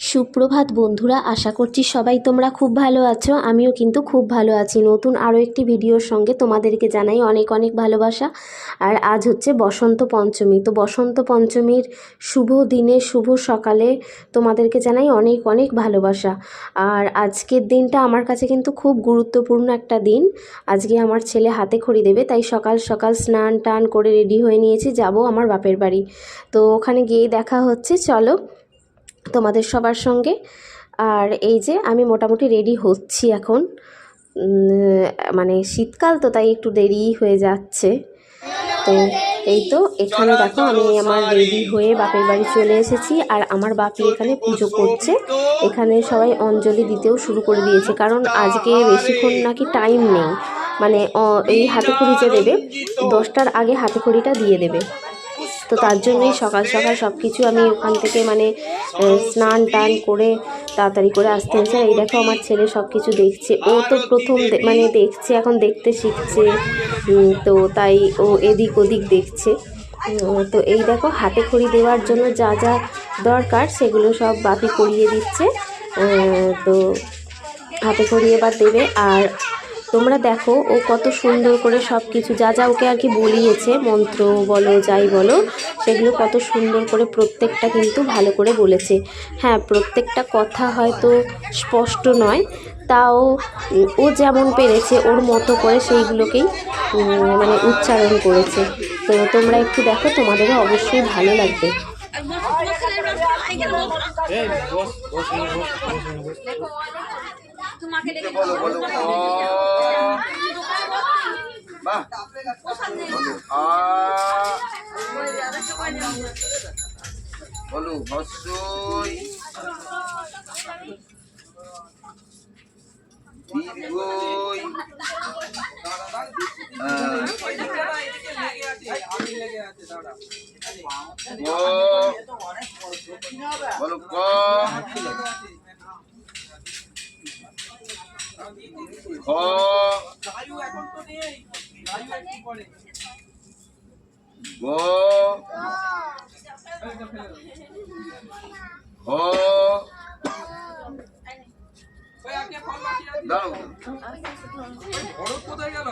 সুপ্রভাত বন্ধুরা, আশা করছি সবাই তোমরা খুব ভালো আছো। আমিও কিন্তু খুব ভালো আছি। নতুন আরও একটি ভিডিওর সঙ্গে তোমাদেরকে জানাই অনেক অনেক ভালোবাসা। আর আজ হচ্ছে বসন্ত পঞ্চমী। তো বসন্ত পঞ্চমীর শুভ দিনে শুভ সকালে তোমাদেরকে জানাই অনেক অনেক ভালোবাসা। আর আজকের দিনটা আমার কাছে কিন্তু খুব গুরুত্বপূর্ণ একটা দিন। আজকে আমার ছেলে হাতে খড়ি দেবে, তাই সকাল সকাল স্নান টান করে রেডি হয়ে নিয়েছি, যাব আমার বাপের বাড়ি। তো ওখানে গিয়ে দেখা হচ্ছে, চলো তোমাদের সবার সঙ্গে। আর এই যে আমি মোটামুটি রেডি হচ্ছি এখন, মানে শীতকাল তো তাই একটু দেরি হয়ে যাচ্ছে। তো এই তো এখানে দেখো আমি আমার রেডি হয়ে বাপের বাড়ি চলে এসেছি। আর আমার বাপি এখানে পুজো করছে। এখানে সবাই অঞ্জলি দিতেও শুরু করে দিয়েছে, কারণ আজকে বেশিক্ষণ নাকি টাইম নেই। মানে এই হাতে খড়ি যে দেবে 10টার আগে হাতে খড়িটা দিয়ে দেবে। তো তার জন্যই সকাল সকাল সব কিছু আমি ওখান থেকে মানে স্নান টান করে তাড়াতাড়ি করে আসতে হয়েছে। এই দেখো আমার ছেলে সব কিছু দেখছে। ও তো প্রথম মানে দেখছে, এখন দেখতে শিখছে। তো তাই ও এদিক ওদিক দেখছে। তো এই দেখো হাতে খড়ি দেওয়ার জন্য যা যা দরকার সেগুলো সব বাপি করিয়ে দিচ্ছে। তো হাতে খড়ি এবার দেবে। আর তোমরা দেখো ও কত সুন্দর করে সব কিছু যা যা ওকে আর কি বলিয়েছে, মন্ত্র বলো যাই বলো, সেগুলো কত সুন্দর করে প্রত্যেকটা কিন্তু ভালো করে বলেছে। হ্যাঁ, প্রত্যেকটা কথা হয়তো স্পষ্ট নয়, তাও ও যেমন পেরেছে ওর মতো করে সেইগুলোকেই মানে উচ্চারণ করেছে। তো তোমরা একটু দেখো, তোমাদেরও অবশ্যই ভালো লাগবে। বলো বলো বলো হস্যই দীর্ঘই বলো ক খ গ হ দাও কোথায় গেল?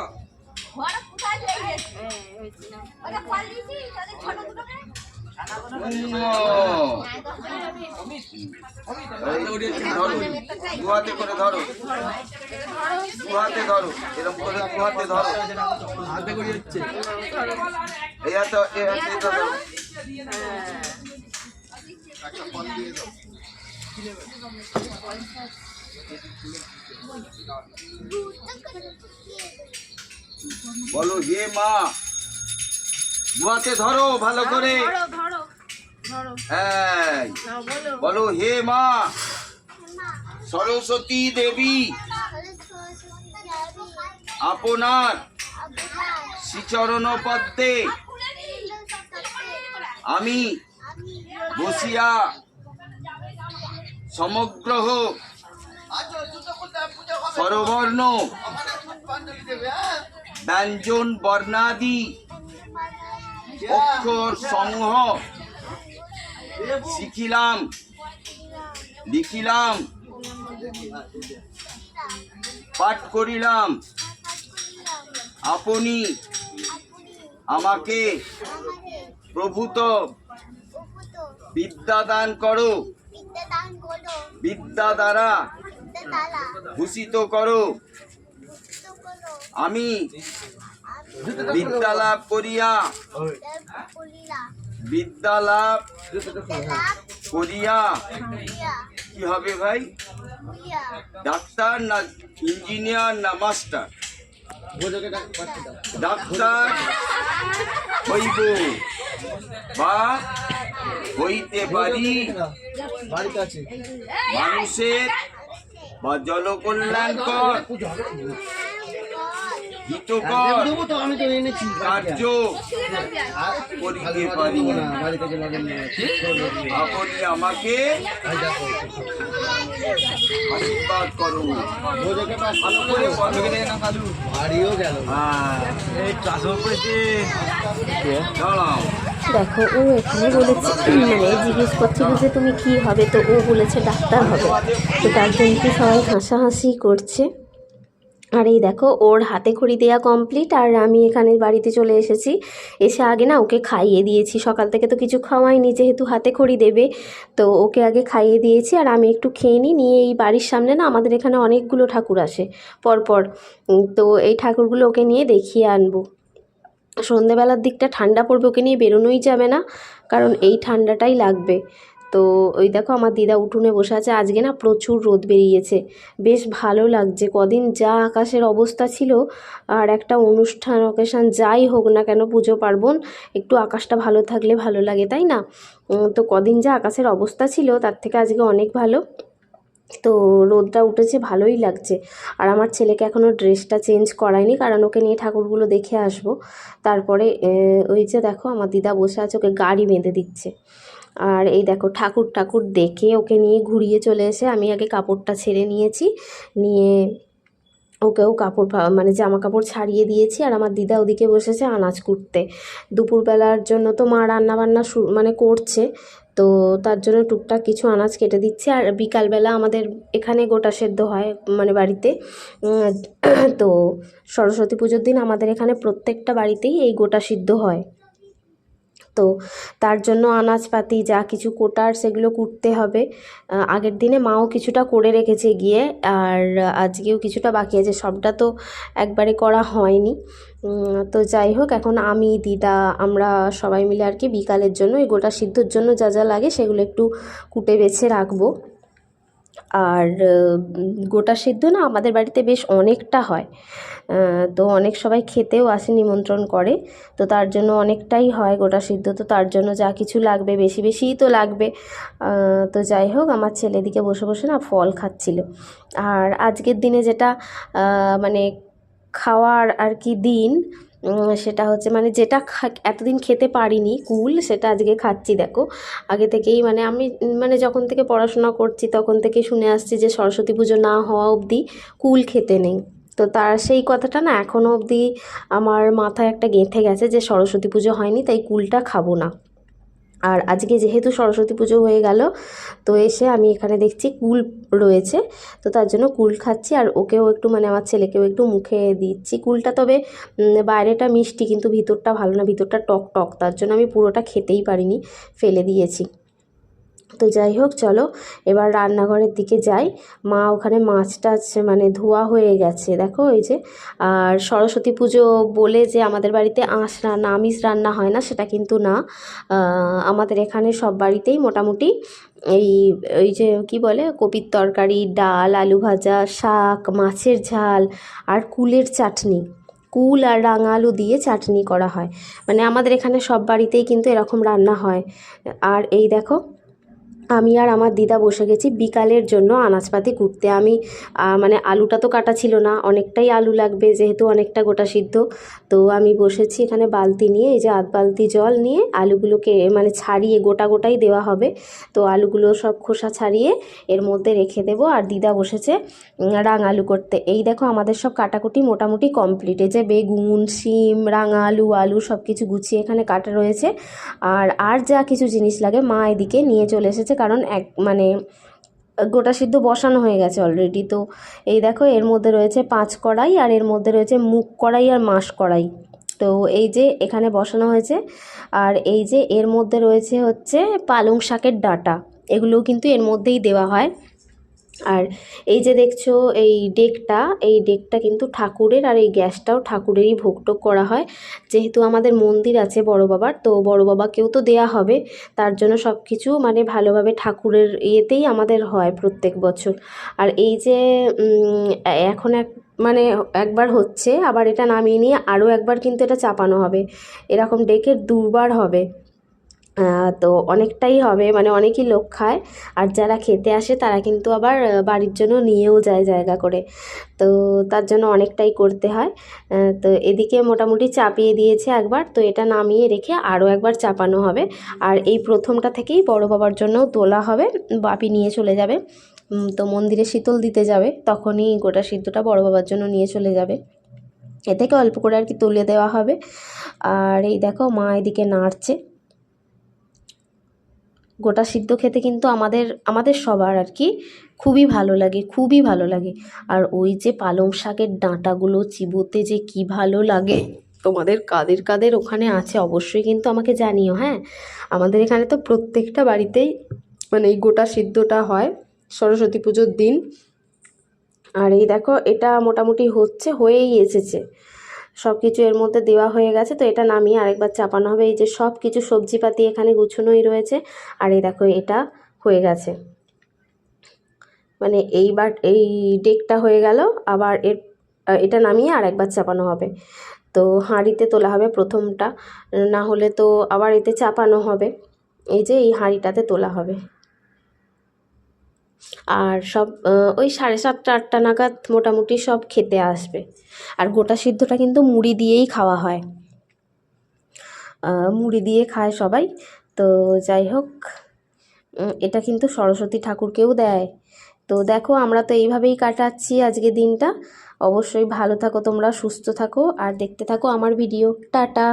দুহাতে করে ধরো, দুহাতে ধরো, এরকম করে দুহাতে ধরো। হাতে করে হচ্ছে এই হাতে, এই হাতে ধরো। বলো হে মা, দুহাতে ধরো ভালো করে। হ্যাঁ, বলো হে মা সরস্বতী দেবী, আপনার শ্রীচরণ পদ্মে আমি বসিয়া সমগ্র স্বরবর্ণ ব্যঞ্জন বর্ণাদি অক্ষর সমূহ শিখিলাম, লিখিলাম, পাঠ করিলাম। আপনি আমাকে প্রভূত বিদ্যা দান করো, বিদ্যা দ্বারা ভূষিত করো। আমি বিদ্যা লাভ করিয়া, বিদ্যা লাভ করিয়া কি হবে ভাই? ডাক্তার না ইঞ্জিনিয়ার না মাস্টার? ডাক্তার হইব বা হইতে পারি মানুষের বা জনকল্যাণকর হিতকর কার্য করিতে পারি। আপনি আমাকে আশীর্বাদ করুন। ভালো করে দাঁড়াও, দেখো ও এখানে বলেছে মানে জিজ্ঞেস করছিল যে তুমি কি হবে, তো ও বলেছে ডাক্তার হবে। তো তার জন্য কি সবাই হাসাহাসি করছে। আর এই দেখো ওর হাতে খড়ি দেওয়া কমপ্লিট, আর আমি এখানে বাড়িতে চলে এসেছি। এসে আগে না ওকে খাইয়ে দিয়েছি, সকাল থেকে তো কিছু খাওয়াইনি যেহেতু হাতে খড়ি দেবে, তো ওকে আগে খাইয়ে দিয়েছি। আর আমি একটু খেয়ে নিয়ে এই বাড়ির সামনে না আমাদের এখানে অনেকগুলো ঠাকুর আসে পরপর, তো এই ঠাকুরগুলো ওকে নিয়ে দেখিয়ে আনবো। সন্ধেবেলার দিকটা ঠান্ডা পড়বে, ওকে নিয়ে বেরোনোই যাবে না, কারণ এই ঠান্ডাটাই লাগবে। তো ওই দেখো আমার দিদা উঠোনে বসে আছে। আজকে না প্রচুর রোদ বেরিয়েছে, বেশ ভালো লাগছে। কদিন যা আকাশের অবস্থা ছিল, আর একটা অনুষ্ঠান অকেশান যাই হোক না কেন, পুজো পার্বণ, একটু আকাশটা ভালো থাকলে ভালো লাগে, তাই না? তো কদিন যা আকাশের অবস্থা ছিল তার থেকে আজকে অনেক ভালো। তো রোদটা উঠেছে, ভালোই লাগছে। আর আমার ছেলেকে এখনও ড্রেসটা চেঞ্জ করায়নি, কারণ ওকে নিয়ে ঠাকুরগুলো দেখে আসবো। তারপরে ওই যে দেখো আমার দিদা বসে আছে, ওকে গাড়ি বেঁধে দিচ্ছে। আর এই দেখো ঠাকুর ঠাকুর দেখে ওকে নিয়ে ঘুরিয়ে চলে এসে আমি আগে কাপড়টা ছেড়ে নিয়েছি, নিয়ে ওকেও কাপড় মানে জামা কাপড় ছাড়িয়ে দিয়েছি। আর আমার দিদা ওদিকে বসেছে আনাজ কুটতে। দুপুরবেলার জন্য তো মা রান্নাবান্না মানে করছে, তো তার জন্য টুকটাক কিছু আনাজ কেটে দিচ্ছে। আর বিকালবেলা আমাদের এখানে গোটা সেদ্ধ হয় মানে বাড়িতে। তো সরস্বতী পুজোর দিন আমাদের এখানে প্রত্যেকটা বাড়িতেই এই গোটা সিদ্ধ হয়। তো তার জন্য আনাজপাতি যা কিছু কোটার সেগুলো কুটতে হবে। আগের দিনে মাও কিছুটা করে রেখেছে গিয়ে, আর আজকেও কিছুটা বাকি আছে, সবটা তো একবারে করা হয়নি। তো যাই হোক, এখন আমি দিদা আমরা সবাই মিলে আর কি বিকালের জন্য এই গোটা সিদ্ধর জন্য যা যা লাগে সেগুলো একটু কুটে বেছে রাখবো। আর গোটা সিদ্ধ না আমাদের বাড়িতে বেশ অনেকটা হয়, তো অনেক সবাই খেতেও আসে, নিমন্ত্রণ করে, তো তার জন্য অনেকটাই হয় গোটা সিদ্ধ। তো তার জন্য যা কিছু লাগবে বেশি বেশিই তো লাগবে। তো যাই হোক, আমার ছেলে দিকে বসে বসে না ফল খাচ্ছিল। আর আজকের দিনে যেটা মানে খাওয়ার আর কি দিন, সেটা হচ্ছে মানে যেটা এতদিন খেতে পারিনি কুল, সেটা আজকে খাচ্ছি। দেখো আগে থেকেই মানে আমি মানে যখন থেকে পড়াশোনা করছি তখন থেকে শুনে আসছি যে সরস্বতী পুজো না হওয়া অবধি কুল খেতে নেই। তো তার সেই কথাটা না এখনও অবধি আমার মাথায় একটা গেঁথে গেছে যে সরস্বতী পুজো হয়নি তাই কুলটা খাবো না। আর আজকে যেহেতু সরস্বতী পুজো হয়ে গেল, তো এসে আমি এখানে দেখছি কুল রয়েছে, তো তার জন্য কুল খাচ্ছি। আর ওকেও একটু মানে আমার ছেলেকেও একটু মুখে দিচ্ছি কুলটা। তবে বাইরেটা মিষ্টি কিন্তু ভিতরটা ভালো না, ভিতরটা টক টক, তার জন্য আমি পুরোটা খেতেই পারিনি, ফেলে দিয়েছি। তো যাই হোক, চলো এবার রান্নাঘরের দিকে যাই। মা ওখানে মাছ টাছ মানে ধোয়া হয়ে গেছে দেখো এই যে। আর সরস্বতী পুজো বলে যে আমাদের বাড়িতে আমিষ রান্না হয় না সেটা কিন্তু না। আমাদের এখানে সব বাড়িতেই মোটামুটি এই এই যে কি বলে কপির তরকারি, ডাল, আলু ভাজা, শাক, মাছের ঝাল আর কুলের চাটনি, কুল আর রাঙা আলু দিয়ে চাটনি করা হয়। মানে আমাদের এখানে সব বাড়িতেই কিন্তু এরকম রান্না হয়। আর এই দেখো আমি আর আমার দিদা বসে গেছি বিকালের জন্য আনাজপাতি কুটতে। আমি মানে আলুটা তো কাটা ছিল না, অনেকটাই আলু লাগবে যেহেতু অনেকটা গোটা সিদ্ধ। তো আমি বসেছি এখানে বালতি নিয়ে, এই যে আধ বালতি জল নিয়ে আলুগুলোকে মানে ছাড়িয়ে গোটা গোটাই দেওয়া হবে। তো আলুগুলো সব খোসা ছাড়িয়ে এর মধ্যে রেখে দেবো। আর দিদা বসেছে রাঙা আলু করতে। এই দেখো আমাদের সব কাটাকুটি মোটামুটি কমপ্লিট। এই যে বেগুন, শিম, রাঙা আলু, আলু সব কিছু গুছিয়ে এখানে কাটা রয়েছে। আর যা কিছু জিনিস লাগে মা এদিকে নিয়ে চলে এসেছে, কারণ মানে গোটা সিদ্ধ বসানো হয়ে গেছে অলরেডি। তো এই দেখো এর মধ্যে রয়েছে 5 কড়াই, আর এর মধ্যে রয়েছে মুগ কড়াই আর মাস কড়াই। তো এই যে এখানে বসানো হয়েছে। আর এই যে এর মধ্যে রয়েছে হচ্ছে পালং শাকের ডাঁটা, এগুলোও কিন্তু এর মধ্যেই দেওয়া হয়। আর এই যে দেখছো এই ডেকটা কিন্তু ঠাকুরের, আর এই গ্যাসটাও ঠাকুরেরই, ভোগটোগ করা হয়। যেহেতু আমাদের মন্দির আছে বড় বাবার, তো বড় বাবাকেও তো দেয়া হবে, তার জন্য সব কিছু মানে ভালোভাবে ঠাকুরের ইয়েতেই আমাদের হয় প্রত্যেক বছর। আর এই যে এখন মানে একবার হচ্ছে, আবার এটা নামিয়ে নিয়ে আরও একবার কিন্তু এটা চাপানো হবে, এরকম ডেকের দুবার হবে। তো অনেকটাই হবে, মানে অনেকই লোক খায়। আর যারা খেতে আসে তারা কিন্তু আবার বাড়ির জন্য নিয়েও যায় জায়গা করে, তো তার জন্য অনেকটাই করতে হয়। তো এদিকে মোটামুটি চাপিয়ে দিয়েছে একবার, তো এটা নামিয়ে রেখে আরও একবার চাপানো হবে। আর এই প্রথমটা থেকেই বড় বাবার জন্যও তোলা হবে, বাপি নিয়ে চলে যাবে। তো মন্দিরে শীতল দিতে যাবে, তখনই গোটা সিদ্ধটা বড় বাবার জন্য নিয়ে চলে যাবে। এ থেকে অল্প করে আর কি তুলে দেওয়া হবে। আর এই দেখো মা এদিকে নাড়ছে। গোটা সিদ্ধ খেতে কিন্তু আমাদের সবার আর কি খুবই ভালো লাগে, খুবই ভালো লাগে। আর ওই যে পালং শাকের ডাঁটাগুলো চিবোতে যে কি ভালো লাগে, তোমাদের কাদের কাদের ওখানে আছে অবশ্যই কিন্তু আমাকে জানিও। হ্যাঁ, আমাদের এখানে তো প্রত্যেকটা বাড়িতেই মানে এই গোটা সিদ্ধটা হয় সরস্বতী পুজোর দিন। আর এই দেখো এটা মোটামুটি হয়েই এসেছে, সব কিছু এর মধ্যে দেওয়া হয়ে গেছে। তো এটা নামিয়ে আরেকবার চাপানো হবে। এই যে সব কিছু সবজিপাতি এখানে গুছানোই রয়েছে। আর এই দেখো এটা হয়ে গেছে, মানে এইবার এই ডেকটা হয়ে গেল। আবার এটা নামিয়ে আরেকবার চাপানো হবে। তো হাঁড়িতে তোলা হবে প্রথমটা, না হলে তো আবার এতে চাপানো হবে। এই যে এই হাঁড়িটাতে তোলা হবে। আর সব ওই 7:30 8টা নাগাদ মোটামুটি সব খেতে আসবে। আর গোটা সিদ্ধটা কিন্তু মুড়ি দিয়েই খাওয়া হয়, মুড়ি দিয়ে খায় সবাই। তো যাই হোক, এটা কিন্তু সরস্বতী ঠাকুরকেও দেয়। তো দেখো আমরা তো এইভাবেই কাটাচ্ছি আজকে দিনটা। অবশ্যই ভালো থাকো তোমরা, সুস্থ থাকো আর দেখতে থাকো আমার ভিডিও। টাটা।